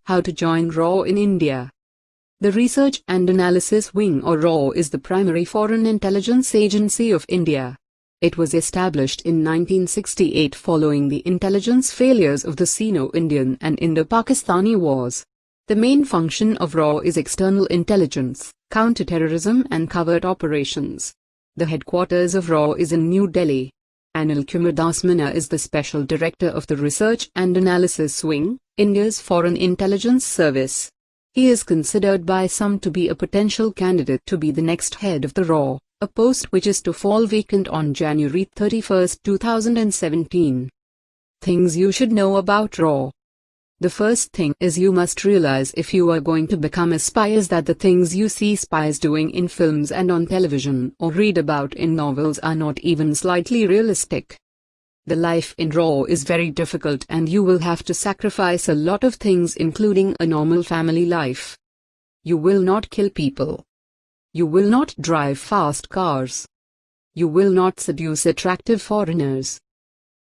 How to join RAW in India. The Research and Analysis Wing or RAW is the primary foreign intelligence agency of India. It was established in 1968 following the intelligence failures of the Sino-Indian and Indo-Pakistani wars. The main function of RAW is external intelligence, counter-terrorism and covert operations. The headquarters of RAW is in New Delhi. Anil Kumar Das Mina is the Special Director of the Research and Analysis Wing, India's Foreign Intelligence Service. He is considered by some to be a potential candidate to be the next head of the RAW, a post which is to fall vacant on January 31, 2017. Things you should know about RAW. The first thing is you must realize if you are going to become a spy is that the things you see spies doing in films and on television or read about in novels are not even slightly realistic. The life in RAW is very difficult and you will have to sacrifice a lot of things including a normal family life. You will not kill people. You will not drive fast cars. You will not seduce attractive foreigners.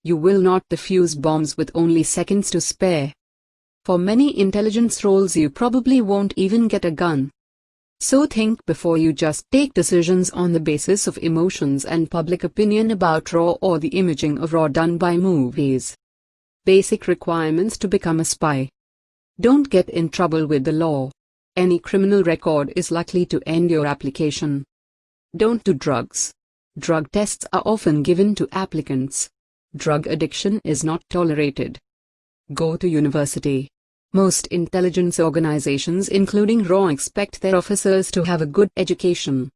You will not defuse bombs with only seconds to spare. For many intelligence roles you probably won't even get a gun. So think before you just take decisions on the basis of emotions and public opinion about RAW or the imaging of RAW done by movies. Basic requirements to become a spy. Don't get in trouble with the law. Any criminal record is likely to end your application. Don't do drugs. Drug tests are often given to applicants. Drug addiction is not tolerated. Go to university. Most intelligence organizations including RAW expect their officers to have a good education.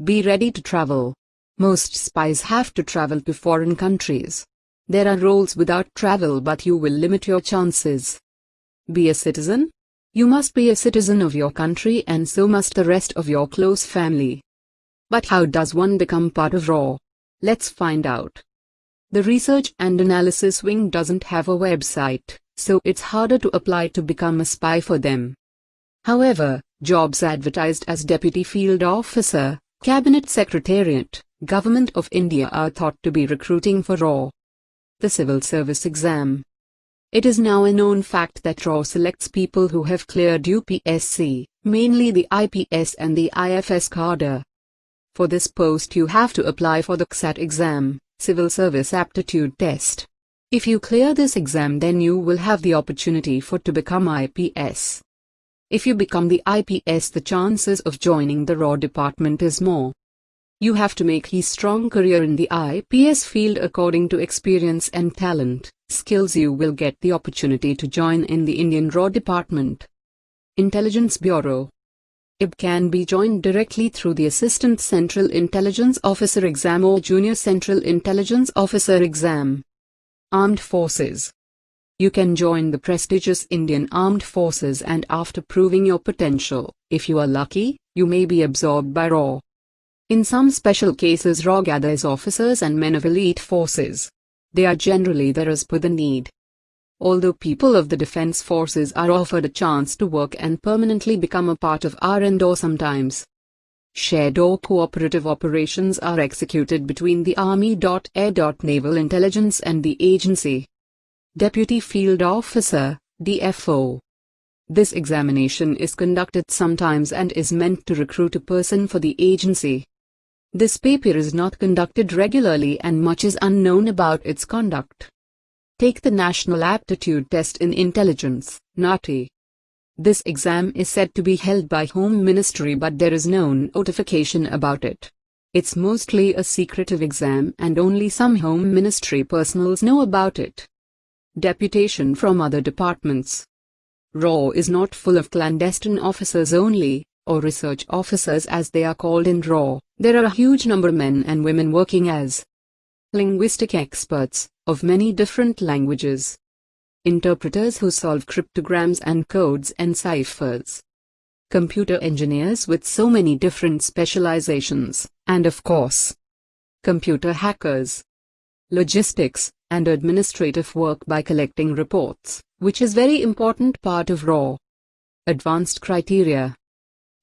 Be ready to travel. Most spies have to travel to foreign countries. There are roles without travel but you will limit your chances. Be a citizen. You must be a citizen of your country and so must the rest of your close family. But how does one become part of RAW? Let's find out. The Research and Analysis Wing doesn't have a website, so it's harder to apply to become a spy for them. However, jobs advertised as Deputy Field Officer, Cabinet Secretariat, Government of India are thought to be recruiting for RAW. The Civil Service Exam. It is now a known fact that RAW selects people who have cleared UPSC, mainly the IPS and the IFS cadre. For this post you have to apply for the CSAT exam, Civil Service Aptitude Test. If you clear this exam then you will have the opportunity to become IPS. If you become the IPS the chances of joining the RAW department is more. You have to make a strong career in the IPS field according to experience and talent, skills you will get the opportunity to join in the Indian RAW department. Intelligence Bureau. It can be joined directly through the Assistant Central Intelligence Officer exam or Junior Central Intelligence Officer exam. Armed Forces. You can join the prestigious Indian Armed Forces and after proving your potential, if you are lucky, you may be absorbed by RAW. In some special cases RAW gathers officers and men of elite forces. They are generally there as per the need. Although people of the defense forces are offered a chance to work and permanently become a part of R&D sometimes. Shared or cooperative operations are executed between the Army, Air, Naval Intelligence and the agency. Deputy Field Officer, DFO. This examination is conducted sometimes and is meant to recruit a person for the agency. This paper is not conducted regularly and much is unknown about its conduct. Take the National Aptitude Test in Intelligence, NATI. This exam is said to be held by Home Ministry but there is no notification about it. It's mostly a secretive exam and only some Home Ministry personnels know about it. Deputation from other departments. RAW is not full of clandestine officers only, or research officers as they are called in RAW. There are a huge number of men and women working as linguistic experts, of many different languages. Interpreters who solve cryptograms and codes and ciphers. Computer engineers with so many different specializations, and of course, computer hackers. Logistics and administrative work by collecting reports, which is very important part of RAW. Advanced criteria.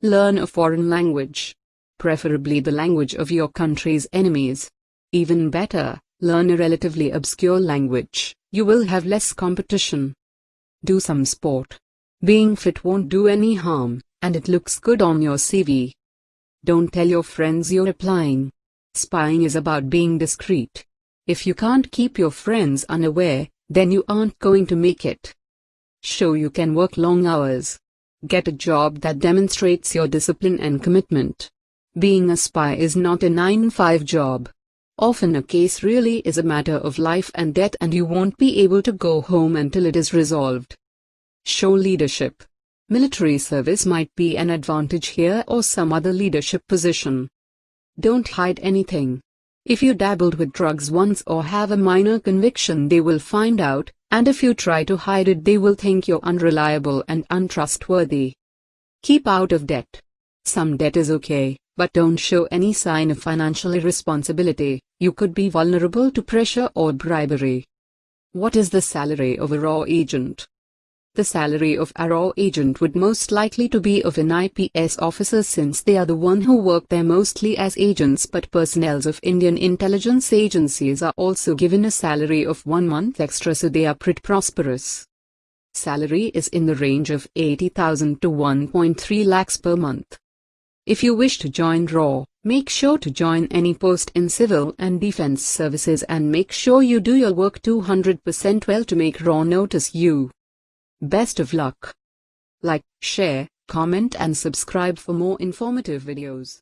Learn a foreign language. Preferably the language of your country's enemies. Even better, learn a relatively obscure language, you will have less competition. Do some sport. Being fit won't do any harm, and it looks good on your CV. Don't tell your friends you're applying. Spying is about being discreet. If you can't keep your friends unaware, then you aren't going to make it. Show you can work long hours. Get a job that demonstrates your discipline and commitment. Being a spy is not a 9-to-5 job. Often a case really is a matter of life and death, and you won't be able to go home until it is resolved. Show leadership. Military service might be an advantage here, or some other leadership position. Don't hide anything. If you dabbled with drugs once or have a minor conviction, they will find out, and if you try to hide it, they will think you're unreliable and untrustworthy. Keep out of debt. Some debt is okay, but don't show any sign of financial irresponsibility. You could be vulnerable to pressure or bribery. What is the salary of a raw agent? The salary of a raw agent would most likely to be of an IPS officer, since they are the one who work there mostly as agents, but personnel of Indian intelligence agencies are also given a salary of 1 month extra, so they are pretty prosperous. Salary is in the range of 80,000 to 1.3 lakhs per month. If you wish to join RAW, make sure to join any post in civil and defense services, and make sure you do your work 200% well to make RAW notice you. Best of luck. Like, share, comment and subscribe for more informative videos.